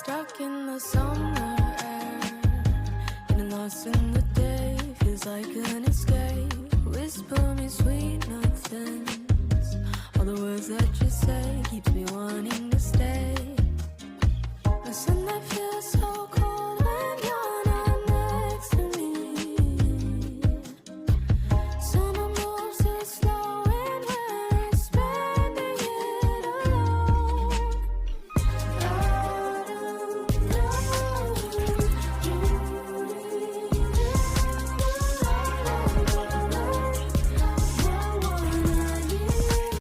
stuck in the summer air, getting lost in the day, feels like an escape. Whisper me sweet nothings, all the words that you say keeps me wanting to stay. Listen, that feels so cold.